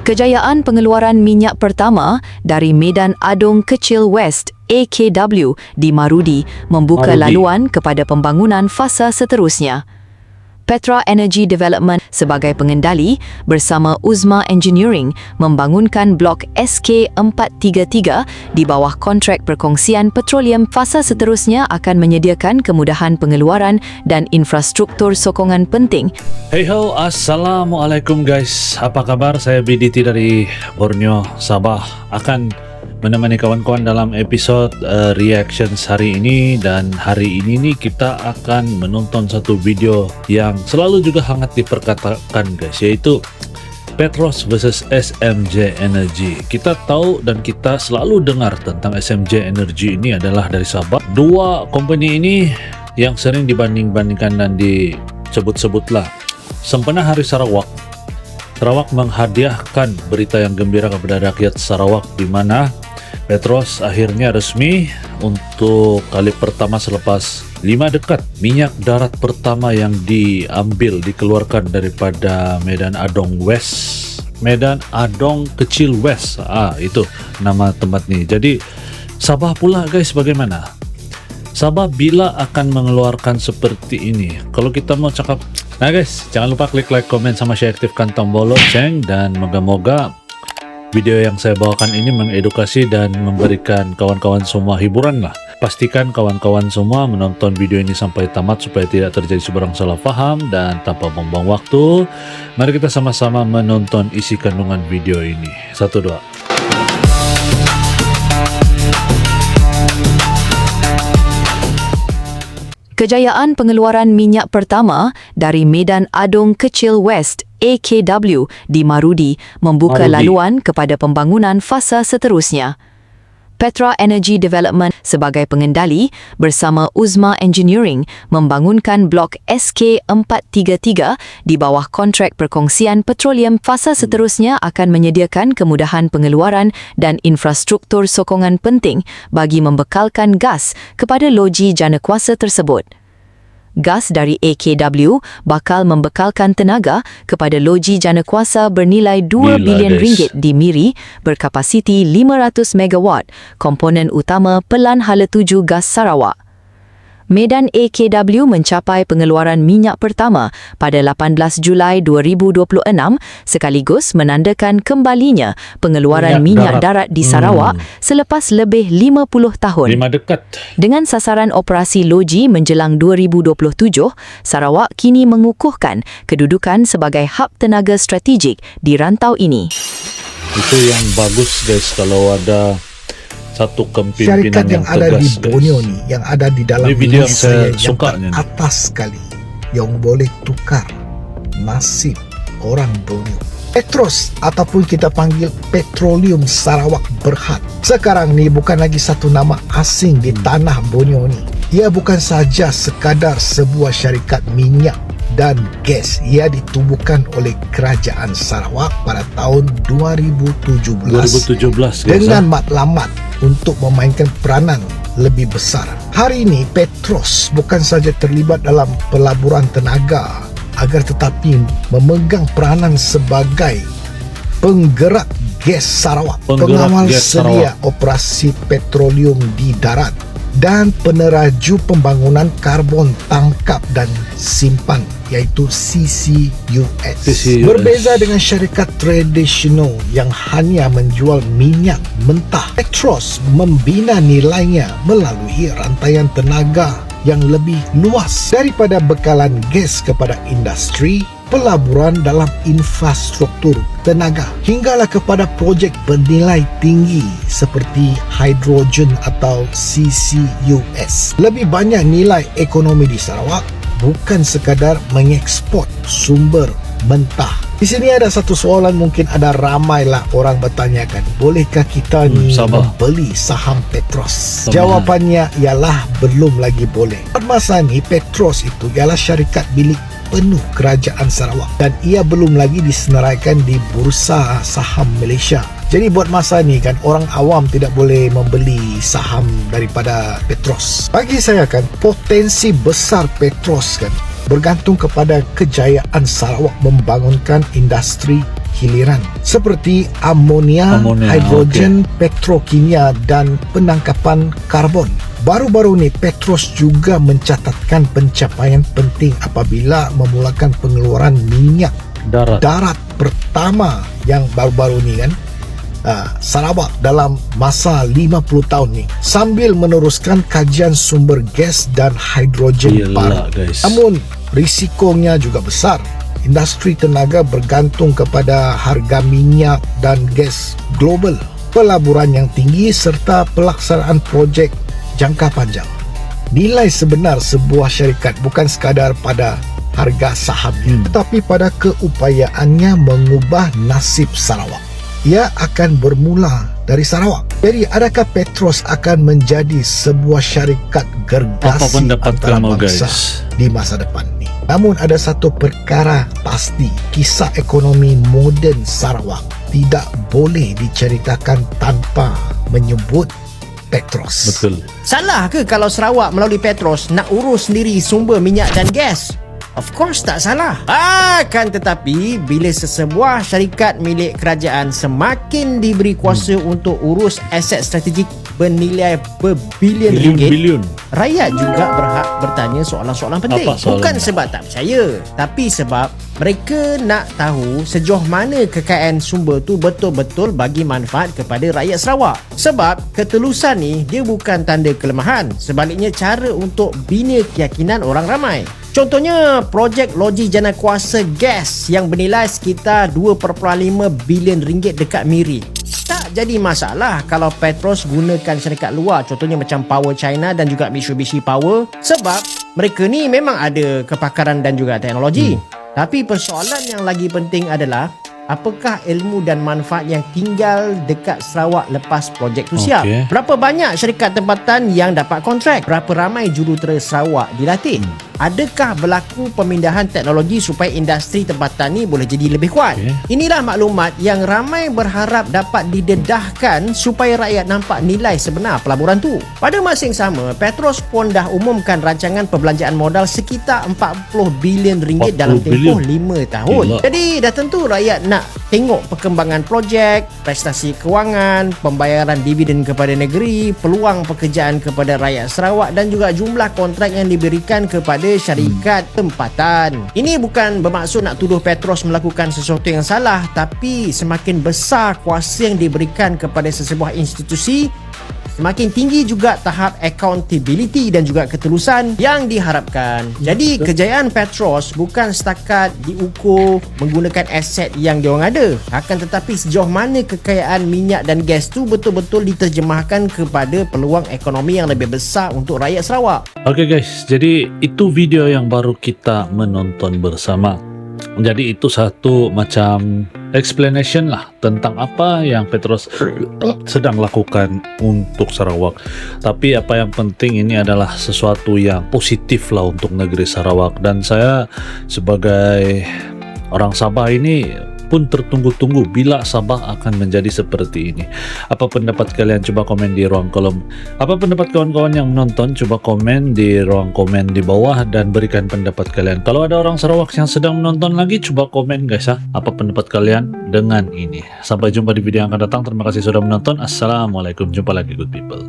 Kejayaan pengeluaran minyak pertama dari Medan Adong Kecil West AKW di Marudi membuka laluan kepada pembangunan fasa seterusnya. Petra Energy Development sebagai pengendali bersama Uzma Engineering membangunkan blok SK433 di bawah kontrak perkongsian petroleum. Fasa seterusnya akan menyediakan kemudahan pengeluaran dan infrastruktur sokongan penting. Hey ho, Assalamualaikum guys. Apa kabar? Saya BDT dari Borneo, Sabah. Akan menemani kawan-kawan dalam episod reactions hari ini, dan hari ini nih kita akan menonton satu video yang selalu juga hangat diperkatakan guys, yaitu Petros versus SMJ Energy. Kita tahu dan kita selalu dengar tentang SMJ Energy ini adalah dari Sabah. Dua company ini yang sering dibanding-bandingkan dan disebut-sebutlah sempena Hari Sarawak. Sarawak menghadiahkan berita yang gembira kepada rakyat Sarawak, di mana Petros akhirnya resmi untuk kali pertama selepas 5 dekad minyak darat pertama yang dikeluarkan daripada Medan Adong West. Medan Adong Kecil West. Itu nama tempat ni. Jadi Sabah pula guys, bagaimana? Sabah bila akan mengeluarkan seperti ini? Kalau kita mau cakap, nah guys, jangan lupa klik like, komen sama share, aktifkan tombol lonceng, dan moga-moga video yang saya bawakan ini mengedukasi dan memberikan kawan-kawan semua hiburan lah. Pastikan kawan-kawan semua menonton video ini sampai tamat supaya tidak terjadi sebarang salah faham, dan tanpa membuang waktu, mari kita sama-sama menonton isi kandungan video ini. 1, 2. Kejayaan pengeluaran minyak pertama dari Medan Adong Kecil West AKW di Marudi membuka laluan kepada pembangunan fasa seterusnya. Petra Energy Development sebagai pengendali bersama Uzma Engineering membangunkan blok SK433 di bawah kontrak perkongsian petroleum. Fasa seterusnya akan menyediakan kemudahan pengeluaran dan infrastruktur sokongan penting bagi membekalkan gas kepada loji janakuasa tersebut. Gas dari AKW bakal membekalkan tenaga kepada loji janakuasa bernilai 2 bilion ringgit di Miri berkapasiti 500 megawatt, komponen utama Pelan Hala 7 Gas Sarawak. Medan AKW mencapai pengeluaran minyak pertama pada 18 Julai 2026 sekaligus menandakan kembalinya pengeluaran minyak darat di Sarawak selepas lebih 50 tahun. 5 dekad. Dengan sasaran operasi loji menjelang 2027, Sarawak kini mengukuhkan kedudukan sebagai hub tenaga strategik di rantau ini. Itu yang bagus guys, kalau ada satu kepimpinan syarikat yang ada tegas, di Borneo ni, yang ada di dalam video list yang yang teratas sekali, yang boleh tukar nasib orang Borneo. Petros ataupun kita panggil Petroleum Sarawak Berhad, sekarang ni bukan lagi satu nama asing di tanah Borneo ni. Ia bukan saja sekadar sebuah syarikat minyak dan gas. Ia ditubuhkan oleh Kerajaan Sarawak pada tahun 2017 dengan matlamat untuk memainkan peranan lebih besar. Hari ini Petros bukan saja terlibat dalam pelaburan tenaga agar tetapi memegang peranan sebagai penggerak gas Sarawak, pengawal sedia operasi petroleum di darat, dan peneraju pembangunan karbon tangkap dan simpan, iaitu CCUS. Berbeza dengan syarikat tradisional yang hanya menjual minyak mentah, Petros membina nilainya melalui rantaian tenaga yang lebih luas, daripada bekalan gas kepada industri, pelaburan dalam infrastruktur tenaga, hinggalah kepada projek bernilai tinggi seperti hidrogen atau CCUS. Lebih banyak nilai ekonomi di Sarawak bukan sekadar mengeksport sumber mentah. Di sini ada satu soalan, mungkin ada ramailah orang bertanyakan, bolehkah kita ni membeli saham Petros? Jawapannya ialah belum lagi boleh. Pada masa ni Petros itu ialah syarikat milik penuh Kerajaan Sarawak dan ia belum lagi disenaraikan di Bursa Saham Malaysia. Jadi buat masa ni kan, orang awam tidak boleh membeli saham daripada Petros. Bagi saya kan, potensi besar Petros kan bergantung kepada kejayaan Sarawak membangunkan industri hiliran seperti amonia, hidrogen, petrokimia dan penangkapan karbon. Baru-baru ni Petros juga mencatatkan pencapaian penting apabila memulakan pengeluaran minyak darat pertama yang baru-baru ni kan, Sarawak dalam masa 50 tahun ni, sambil meneruskan kajian sumber gas dan hidrogen baru. Namun risikonya juga besar. Industri tenaga bergantung kepada harga minyak dan gas global, pelaburan yang tinggi serta pelaksanaan projek jangka panjang. Nilai sebenar sebuah syarikat bukan sekadar pada harga sahamnya, tetapi pada keupayaannya mengubah nasib Sarawak. Ia akan bermula dari Sarawak. Jadi adakah Petros akan menjadi sebuah syarikat gergasi antarabangsa di masa depan ni? Namun ada satu perkara pasti, kisah ekonomi moden Sarawak tidak boleh diceritakan tanpa menyebut Petros. Betul. Salah ke kalau Sarawak melalui Petros nak urus sendiri sumber minyak dan gas? Of course tak salah. Akan tetapi bila sesebuah syarikat milik kerajaan semakin diberi kuasa untuk urus aset strategik bernilai berbilion ringgit, rakyat juga berhak bertanya soalan-soalan penting. Bukan sebab tak percaya, tapi sebab mereka nak tahu sejauh mana kekayaan sumber tu betul-betul bagi manfaat kepada rakyat Sarawak. Sebab ketulusan ni dia bukan tanda kelemahan, sebaliknya cara untuk bina keyakinan orang ramai. Contohnya, projek loji jana kuasa gas yang bernilai sekitar 2.5 bilion ringgit dekat Miri. Tak jadi masalah kalau Petros gunakan syarikat luar, contohnya macam Power China dan juga Mitsubishi Power, sebab mereka ni memang ada kepakaran dan juga teknologi. Tapi persoalan yang lagi penting adalah apakah ilmu dan manfaat yang tinggal dekat Sarawak lepas projek tu siap? Berapa banyak syarikat tempatan yang dapat kontrak? Berapa ramai jurutera Sarawak dilatih? Adakah berlaku pemindahan teknologi supaya industri tempatan ni boleh jadi lebih kuat? Inilah maklumat yang ramai berharap dapat didedahkan supaya rakyat nampak nilai sebenar pelaburan tu. Pada masa yang sama, Petros pun dah umumkan rancangan perbelanjaan modal sekitar 40 bilion ringgit dalam tempoh 5 tahun. Jadi dah tentu rakyat nak tengok perkembangan projek, prestasi kewangan, pembayaran dividen kepada negeri, peluang pekerjaan kepada rakyat Sarawak dan juga jumlah kontrak yang diberikan kepada syarikat tempatan. Ini bukan bermaksud nak tuduh Petros melakukan sesuatu yang salah, tapi semakin besar kuasa yang diberikan kepada sesebuah institusi, semakin tinggi juga tahap accountability dan juga ketulusan yang diharapkan. Jadi kejayaan Petros bukan setakat diukur menggunakan aset yang diorang ada, akan tetapi sejauh mana kekayaan minyak dan gas tu betul-betul diterjemahkan kepada peluang ekonomi yang lebih besar untuk rakyat Sarawak. Okay guys, jadi itu video yang baru kita menonton bersama. Jadi itu satu macam explanation lah tentang apa yang Petros sedang lakukan untuk Sarawak. Tapi apa yang penting ini adalah sesuatu yang positif lah untuk negeri Sarawak. Dan saya sebagai orang Sabah ini pun tertunggu-tunggu bila Sabah akan menjadi seperti ini. Apa pendapat kalian? Coba komen di ruang kolom. Apa pendapat kawan-kawan yang menonton? Coba komen di ruang komen di bawah dan berikan pendapat kalian. Kalau ada orang Sarawak yang sedang menonton lagi, coba komen guys ya. Apa pendapat kalian dengan ini? Sampai jumpa di video yang akan datang. Terima kasih sudah menonton. Assalamualaikum. Jumpa lagi good people.